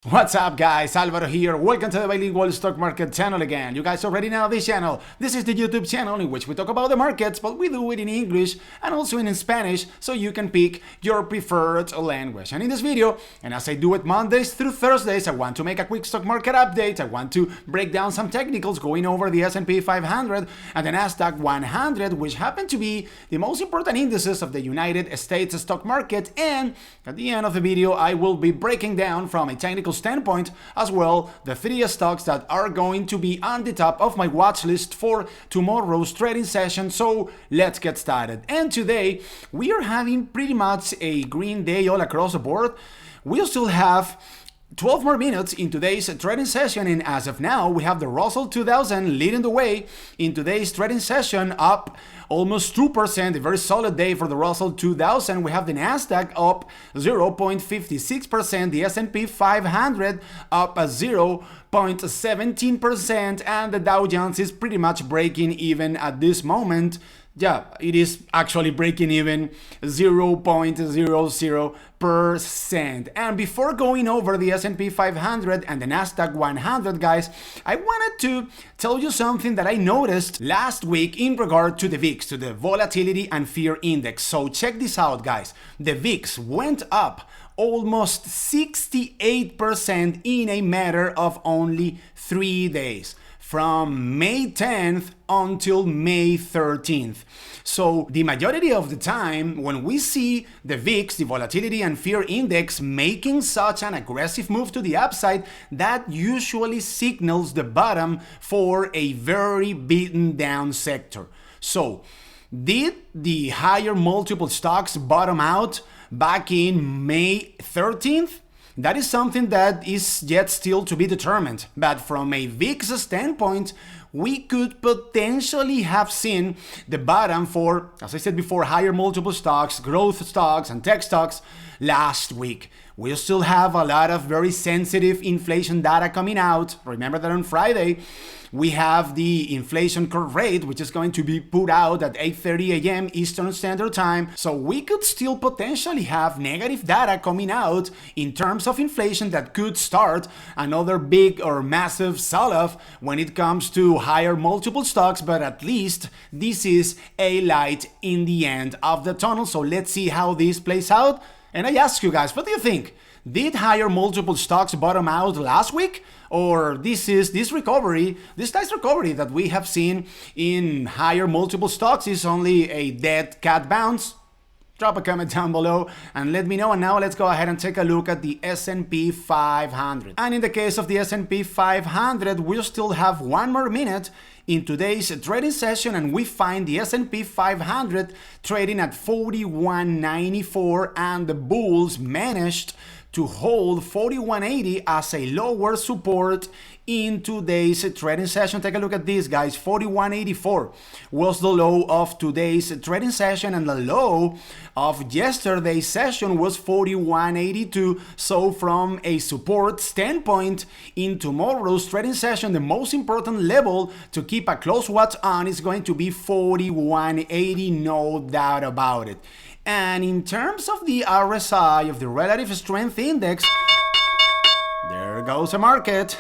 What's up guys, Alvaro here. Welcome to the Bilingual Stock Market channel again. You guys already know this channel. This is the YouTube channel in which we talk about the markets, but we do it in English and also in Spanish, so you can pick your preferred language. And in this video, and as I do it Mondays through Thursdays, I want to make a quick stock market update. I want to break down some technicals going over the S&P 500 and the Nasdaq 100, which happen to be the most important indices of the United States stock market. And at the end of the video, I will be breaking down from a technical standpoint as well the 3 stocks that are going to be on the top of my watch list for tomorrow's trading session. So let's get started. And today we are having pretty much a green day all across the board. We'll still have 12 more minutes in today's trading session, and as of now we have the Russell 2000 leading the way in today's trading session, up almost 2%, a very solid day for the Russell 2000. We have the Nasdaq up 0.56%, the S&P 500 up 0.17%, and the Dow Jones is pretty much breaking even at this moment. Yeah, it is actually breaking even 0.00%. And before going over the S&P 500 and the Nasdaq 100, guys, I wanted to tell you something that I noticed last week in regard to the VIX, to the Volatility and Fear Index. So check this out, guys. The VIX went up almost 68% in a matter of only 3 days, from May 10th until May 13th. So the majority of the time when we see the VIX, the Volatility and Fear Index, making such an aggressive move to the upside, that usually signals the bottom for a very beaten down sector. So did the higher multiple stocks bottom out back in May 13th? That is something that is yet still to be determined. But from a VIX standpoint, we could potentially have seen the bottom for, as I said before, higher multiple stocks, growth stocks, and tech stocks last week. We still have a lot of very sensitive inflation data coming out. Remember that on Friday, we have the inflation curve rate, which is going to be put out at 8:30 a.m. Eastern Standard Time. So we could still potentially have negative data coming out in terms of inflation that could start another big or massive sell-off when it comes to higher multiple stocks. But at least this is a light in the end of the tunnel. So let's see how this plays out. And I ask you guys, what do you think? Did higher multiple stocks bottom out last week? Or this nice recovery that we have seen in higher multiple stocks is only a dead cat bounce? Drop a comment down below and let me know. And now let's go ahead and take a look at the S&P 500. And in the case of the S&P 500, we'll still have 1 more minute in today's trading session, and we find the S&P 500 trading at 41.94, and the bulls managed to hold 41.80 as a lower support in today's trading session. Take a look at this, guys. 41.84 was the low of today's trading session, and the low of yesterday's session was 41.82. So from a support standpoint in tomorrow's trading session, the most important level to keep a close watch on is going to be 41.80, no doubt about it. And in terms of the RSI, of the Relative Strength Index, there goes the market.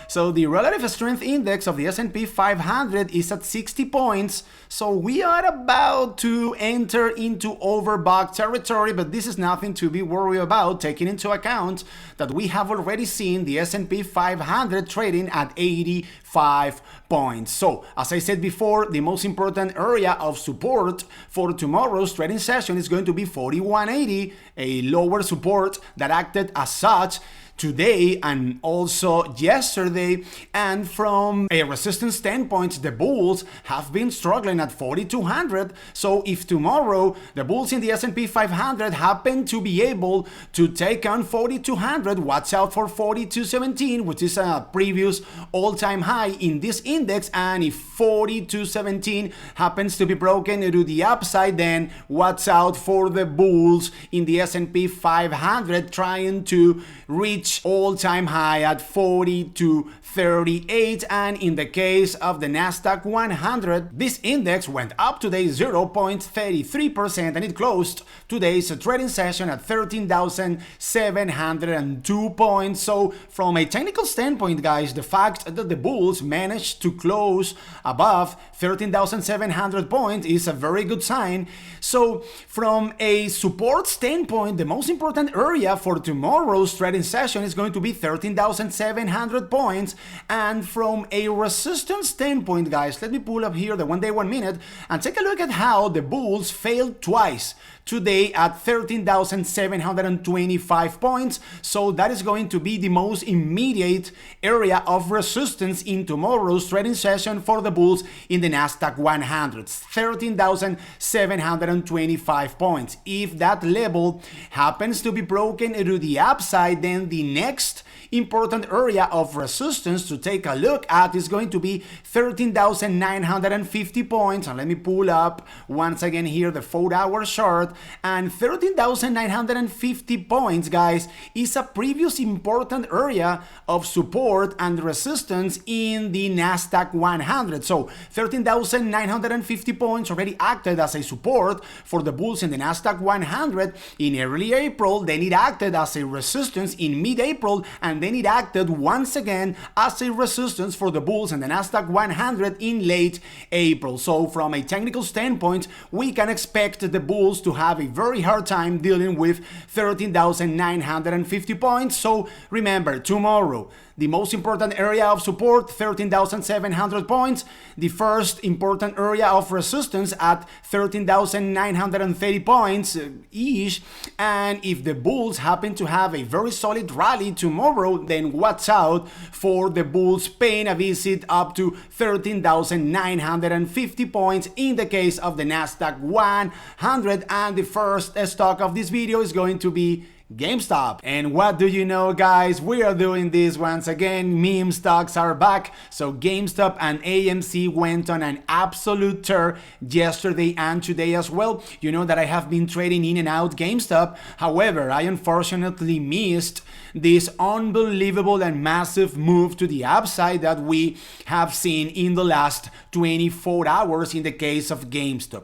So the Relative Strength Index of the S&P 500 is at 60 points. So we are about to enter into overbought territory, but this is nothing to be worried about, taking into account that we have already seen the S&P 500 trading at 85 points. So as I said before, the most important area of support for tomorrow's trading session is going to be 41.80, a lower support that acted as such today and also yesterday. And from a resistance standpoint, the bulls have been struggling at 4,200. So if tomorrow the bulls in the S&P 500 happen to be able to take on 4,200, watch out for 4,217, which is a previous all-time high in this index. And if 4,217 happens to be broken to the upside, then watch out for the bulls in the S&P 500 trying to reach reach all-time high at 42.38, and in the case of the Nasdaq 100, this index went up today 0.33% and it closed today's trading session at 13,702 points. So from a technical standpoint, guys, the fact that the bulls managed to close above 13,700 points is a very good sign. So from a support standpoint, the most important area for tomorrow's trading session is going to be 13,700 points. And from a resistance standpoint, guys, let me pull up here the 1 day 1 minute and take a look at how the bulls failed twice today at 13,725 points. So that is going to be the most immediate area of resistance in tomorrow's trading session for the bulls in the Nasdaq 100, 13,725 points. If that level happens to be broken to the upside, then the next important area of resistance to take a look at is going to be 13,950 points. And let me pull up once again here the 4-hour chart. And 13,950 points, guys, is a previous important area of support and resistance in the Nasdaq 100. So 13,950 points already acted as a support for the bulls in the Nasdaq 100 in early April. Then it acted as a resistance in mid-April, and then it acted once again as a resistance for the bulls in the Nasdaq 100 in late April. So from a technical standpoint, we can expect the bulls to have a very hard time dealing with 13,950 points. So remember, tomorrow, the most important area of support, 13,700 points. The first important area of resistance at 13,930 points ish. And if the bulls happen to have a very solid rally tomorrow, then watch out for the bulls paying a visit up to 13,950 points in the case of the Nasdaq 100. And the first stock of this video is going to be GameStop. And what do you know, guys? We are doing this once again. Meme stocks are back. So GameStop and AMC went on an absolute tear yesterday and today as well. You know that I have been trading in and out GameStop. However, I unfortunately missed this unbelievable and massive move to the upside that we have seen in the last 24 hours in the case of GameStop.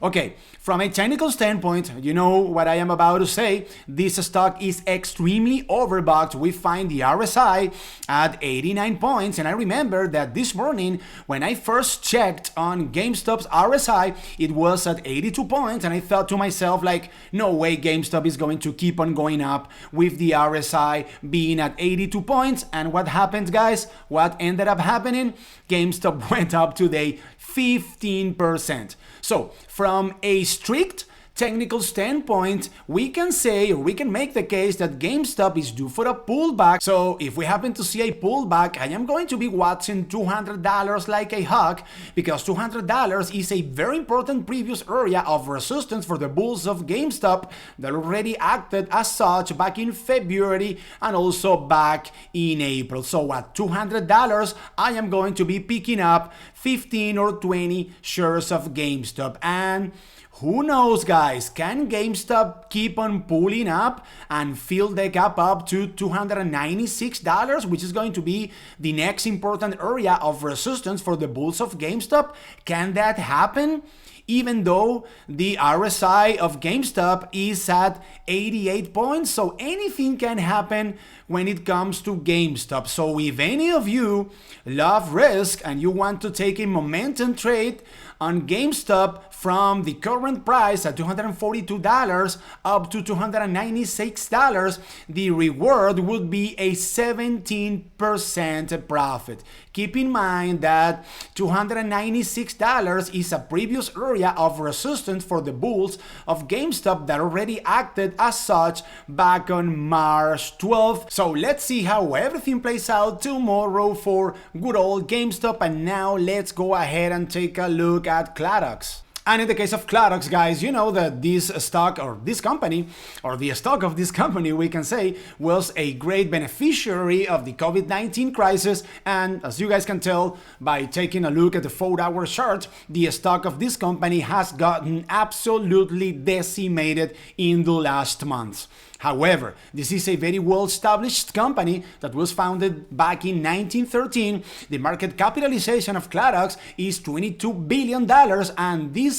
Okay, from a technical standpoint, you know what I am about to say. This stock is extremely overbought. We find the RSI at 89 points. And I remember that this morning, when I first checked on GameStop's RSI, it was at 82 points. And I thought to myself, like, no way GameStop is going to keep on going up with the RSI being at 82 points. And what happened, guys? What ended up happening? GameStop went up today 15%. So from a strict technical standpoint, we can say, or we can make the case that GameStop is due for a pullback. So if we happen to see a pullback, I am going to be watching $200 like a hawk, because $200 is a very important previous area of resistance for the bulls of GameStop that already acted as such back in February and also back in April. So at $200, I am going to be picking up 15 or 20 shares of GameStop. And who knows, guys, can GameStop keep on pulling up and fill the gap up to $296, which is going to be the next important area of resistance for the bulls of GameStop? Can that happen? Even though the RSI of GameStop is at 88 points, so anything can happen when it comes to GameStop. So if any of you love risk and you want to take a momentum trade on GameStop from the current price at $242 up to $296, the reward would be a 17% profit. Keep in mind that $296 is a previous area of resistance for the bulls of GameStop that already acted as such back on March 12th. So let's see how everything plays out tomorrow for good old GameStop. And now let's go ahead and take a look at Cladox. And in the case of Cladox, guys, you know that this stock, or this company, or the stock of this company, we can say, was a great beneficiary of the COVID-19 crisis. And as you guys can tell by taking a look at the 4-hour chart, the stock of this company has gotten absolutely decimated in the last months. However, this is a very well-established company that was founded back in 1913. The market capitalization of Clarox is $22 billion, and the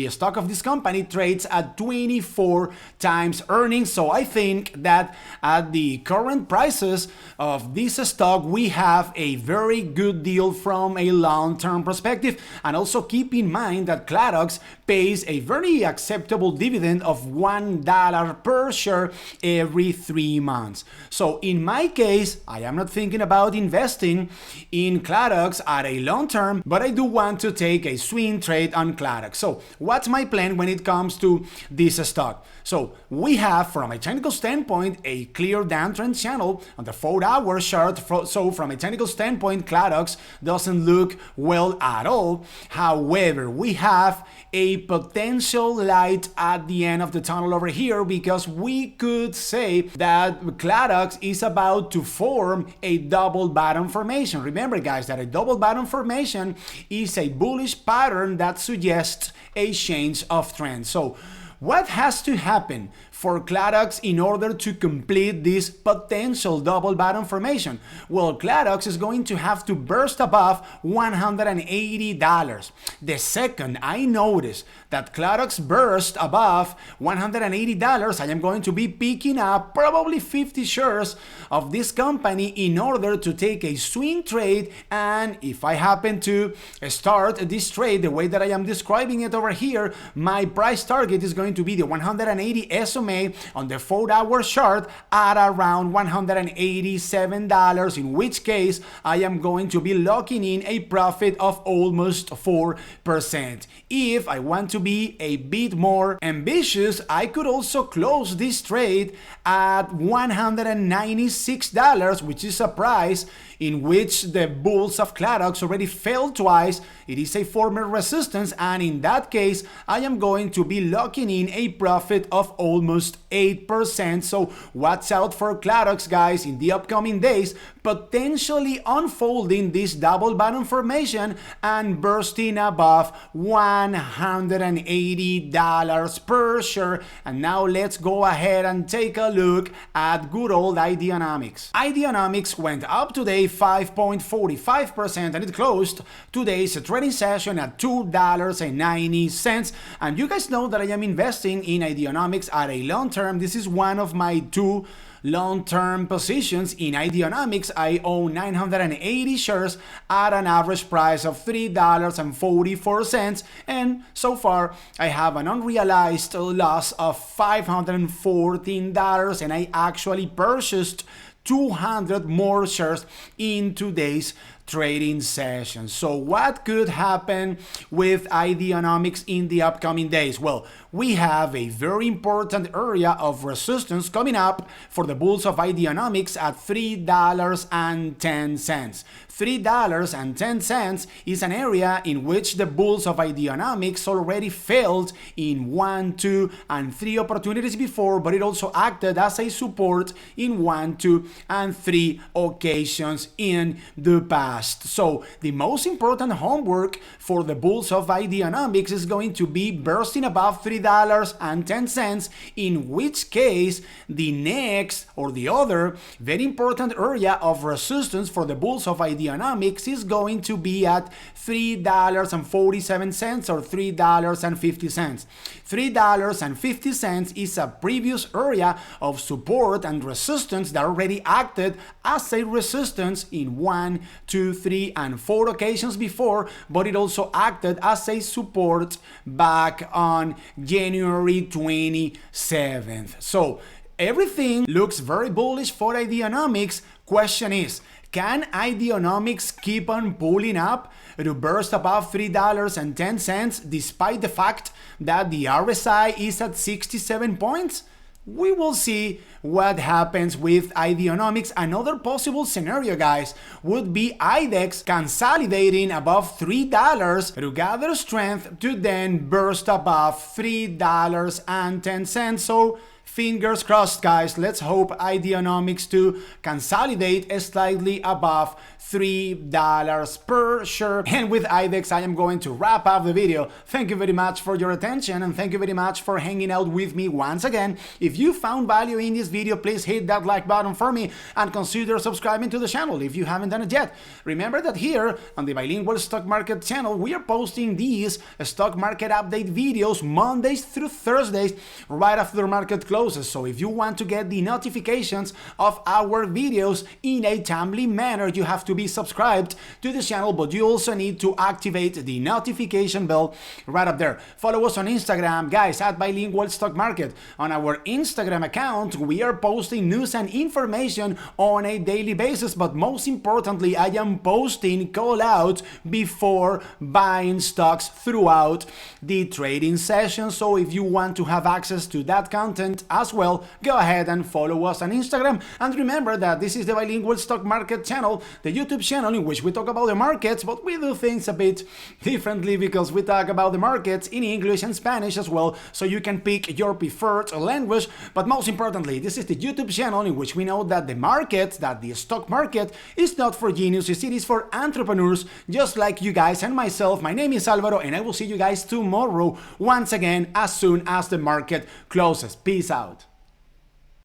stock of this company trades at 24 times earnings. So I think that at the current prices of this stock, we have a very good deal from a long-term perspective. And also keep in mind that Clarox pays a very acceptable dividend of $1 per share every 3 months. So in my case, I am not thinking about investing in Clarox at a long term, but I do want to take a swing trade on Clarox. So what's my plan when it comes to this stock? So we have, from a technical standpoint, a clear downtrend channel on the 4-hour chart. So from a technical standpoint, Clarox doesn't look well at all. However, we have a potential light at the end of the tunnel over here, because we could say that Clarox is about to form a double bottom formation. Remember, guys, that a double bottom formation is a bullish pattern that suggests a change of trend. So what has to happen for Clarox in order to complete this potential double bottom formation? Well, Clarox is going to have to burst above $180. The second I notice that Clarox burst above $180, I am going to be picking up probably 50 shares of this company in order to take a swing trade. And if I happen to start this trade the way that I am describing it over here, my price target is going to be the 180 SMA on the 4-hour chart at around $187, in which case I am going to be locking in a profit of almost 4%. If I want to be a bit more ambitious, I could also close this trade at $196, which is a price in which the bulls of Clarox already fell twice. It is a former resistance, and in that case, I am going to be locking in a profit of almost 8%. So watch out for Clarox, guys, in the upcoming days, potentially unfolding this double bottom formation and bursting above $180 per share. And now let's go ahead and take a look at good old Ideonomics. Ideonomics went up today 5.45%, and it closed today's trading session at $2.90. And you guys know that I am investing in Ideonomics at a long term. This is one of my 2 long-term positions in Ideonomics. I own 980 shares at an average price of $3.44, and so far I have an unrealized loss of $514, and I actually purchased 200 more shares in today's trading session. So what could happen with Ideonomics in the upcoming days? Well, we have a very important area of resistance coming up for the bulls of Ideonomics at $3.10. $3.10 is an area in which the bulls of Ideonomics already failed in 1, 2, and 3 opportunities before, but it also acted as a support in 1, 2, and 3 occasions in the past. So the most important homework for the bulls of Ideonomics is going to be bursting above $3.10, in which case the next or the other very important area of resistance for the bulls of Ideonomics is going to be at $3.47 or $3.50. $3.50 is a previous area of support and resistance that already acted as a resistance in 1, 2, 3, and 4 occasions before, but it also acted as a support back on January 27th. So everything looks very bullish for Ideonomics. Question is, can Ideonomics keep on pulling up to burst above $3.10 despite the fact that the RSI is at 67 points? We will see what happens with Ideonomics. Another possible scenario, guys, would be Idex consolidating above $3 to gather strength to then burst above $3.10. So Fingers crossed, guys. Let's hope Ideonomics to consolidate slightly above $3 per share. And with Idex, I am going to wrap up the video. Thank you very much for your attention, and thank you very much for hanging out with me once again. If you found value in this video, please hit that like button for me and consider subscribing to the channel if you haven't done it yet. Remember that here on the Bilingual Stock Market channel, we are posting these stock market update videos Mondays through Thursdays right after the market closes. So if you want to get the notifications of our videos in a timely manner, you have to be subscribed to the channel, but you also need to activate the notification bell right up there. Follow us on Instagram, guys, at Bilingual Stock Market. On our Instagram account, we are posting news and information on a daily basis, but most importantly, I am posting call outs before buying stocks throughout the trading session. So if you want to have access to that content as well, go ahead and follow us on Instagram. And remember that this is the Bilingual Stock Market channel, the YouTube channel in which we talk about the markets, but we do things a bit differently because we talk about the markets in English and Spanish as well, so you can pick your preferred language. But most importantly, this is the YouTube channel in which we know that the stock market is not for geniuses, it is for entrepreneurs just like you guys and myself. My name is Alvaro, and I will see you guys tomorrow once again as soon as the market closes. Peace out.